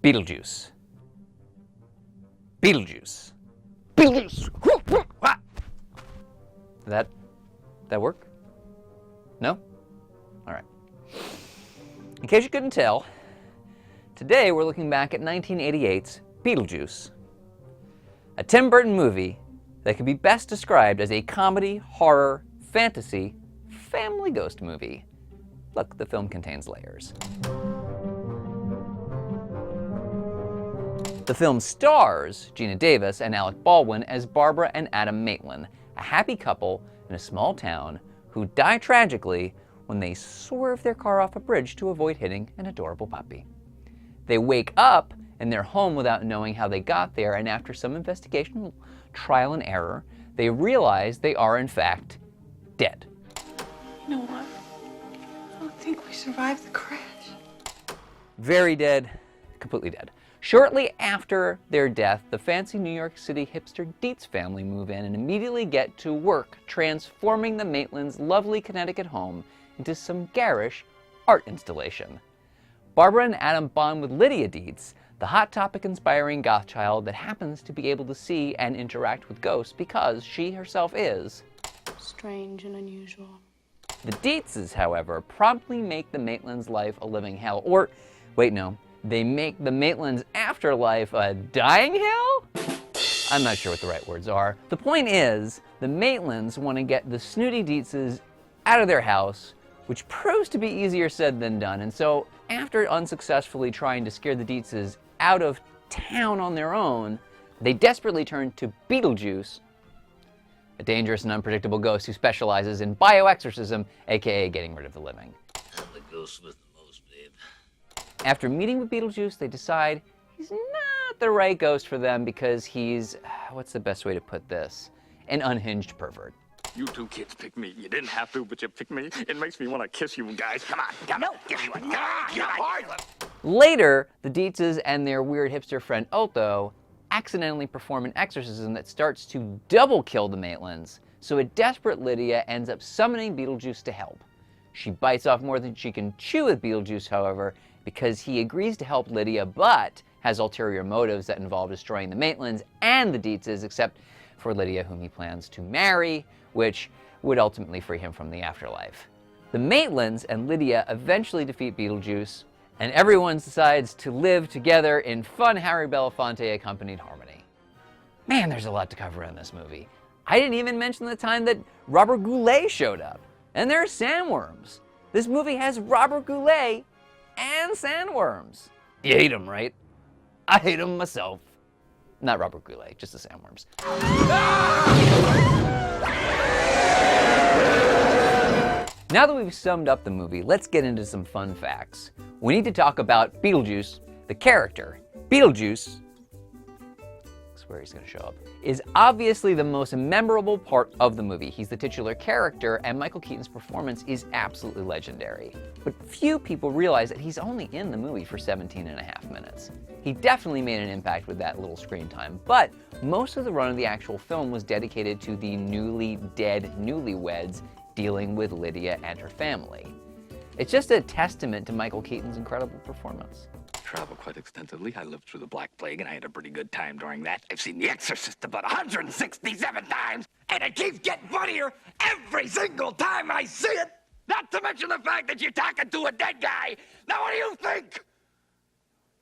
Beetlejuice. Beetlejuice. Beetlejuice. That work? No? All right. In case you couldn't tell, today we're looking back at 1988's Beetlejuice, a Tim Burton movie that could be best described as a comedy, horror, fantasy, family ghost movie. Look, the film contains layers. The film stars Gina Davis and Alec Baldwin as Barbara and Adam Maitland, a happy couple in a small town who die tragically when they swerve their car off a bridge to avoid hitting an adorable puppy. They wake up in their home without knowing how they got there, and after some investigation, trial and error, they realize they are in fact dead. You know what? I don't think we survived the crash. Very dead, completely dead. Shortly after their death, the fancy New York City hipster Dietz family move in and immediately get to work transforming the Maitlands' lovely Connecticut home into some garish art installation. Barbara and Adam bond with Lydia Dietz, the Hot Topic-inspiring goth child that happens to be able to see and interact with ghosts because she herself is strange and unusual. The Dietzes, however, promptly make the Maitlands' life a living hell. Or, wait, no. They make the Maitlands' afterlife a dying hell? I'm not sure what the right words are. The point is, the Maitlands want to get the snooty Dietzes out of their house, which proves to be easier said than done. And so, after unsuccessfully trying to scare the Dietzes out of town on their own, they desperately turn to Beetlejuice, a dangerous and unpredictable ghost who specializes in bio-exorcism, aka getting rid of the living. I'm the ghost with the most, babe. After meeting with Beetlejuice, they decide he's not the right ghost for them because he's, what's the best way to put this? An unhinged pervert. You two kids picked me. You didn't have to, but you picked me. It makes me want to kiss you guys. Come on, come on, give me one. Come on. Later, the Dietzes and their weird hipster friend Otto accidentally perform an exorcism that starts to double kill the Maitlands, so a desperate Lydia ends up summoning Beetlejuice to help. She bites off more than she can chew with Beetlejuice, however, because he agrees to help Lydia, but has ulterior motives that involve destroying the Maitlands and the Dietzes, except for Lydia, whom he plans to marry, which would ultimately free him from the afterlife. The Maitlands and Lydia eventually defeat Beetlejuice, and everyone decides to live together in fun Harry Belafonte-accompanied harmony. Man, there's a lot to cover in this movie. I didn't even mention the time that Robert Goulet showed up. And there are sandworms. This movie has Robert Goulet and sandworms. You hate them, right? I hate them myself. Not Robert Goulet, just the sandworms. Now that we've summed up the movie, let's get into some fun facts. We need to talk about Beetlejuice, the character. Beetlejuice, that's where he's going to show up, is obviously the most memorable part of the movie. He's the titular character, and Michael Keaton's performance is absolutely legendary. But few people realize that he's only in the movie for 17.5 minutes. He definitely made an impact with that little screen time, but most of the run of the actual film was dedicated to the newly dead newlyweds dealing with Lydia and her family. It's just a testament to Michael Keaton's incredible performance. Traveled quite extensively. I lived through the Black Plague, and I had a pretty good time during that. I've seen The Exorcist about 167 times, and it keeps getting funnier every single time I see it. Not to mention the fact that you're talking to a dead guy. Now, what do you think?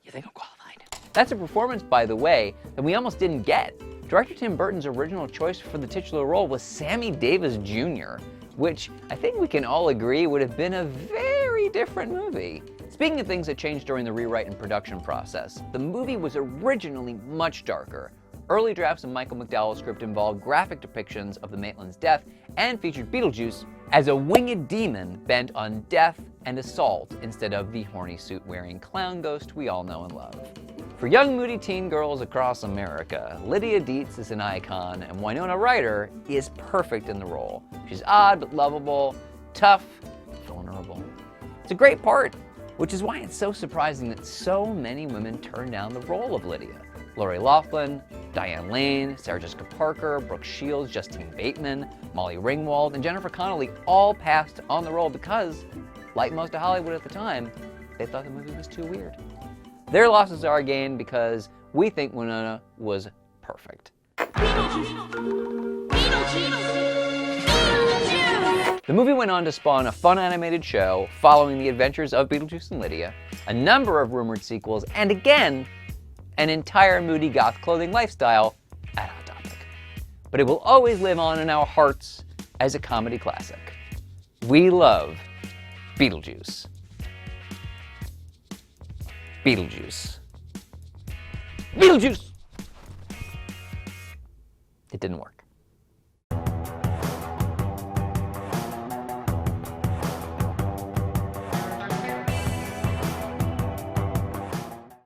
You think I'm qualified? That's a performance, by the way, that we almost didn't get. Director Tim Burton's original choice for the titular role was Sammy Davis Jr., which I think we can all agree would have been a very different movie. Speaking of things that changed during the rewrite and production process, the movie was originally much darker. Early drafts of Michael McDowell's script involved graphic depictions of the Maitland's death and featured Beetlejuice as a winged demon bent on death and assault instead of the horny suit-wearing clown ghost we all know and love. For young moody teen girls across America, Lydia Dietz is an icon, and Winona Ryder is perfect in the role. She's odd but lovable, tough, vulnerable. It's a great part, which is why it's so surprising that so many women turned down the role of Lydia. Lori Loughlin, Diane Lane, Sarah Jessica Parker, Brooke Shields, Justine Bateman, Molly Ringwald, and Jennifer Connelly all passed on the role because, like most of Hollywood at the time, they thought the movie was too weird. Their losses are gained because we think Winona was perfect. The movie went on to spawn a fun animated show following the adventures of Beetlejuice and Lydia, a number of rumored sequels, and again, an entire moody goth clothing lifestyle at Hot Topic. But it will always live on in our hearts as a comedy classic. We love Beetlejuice. Beetlejuice. Beetlejuice! It didn't work.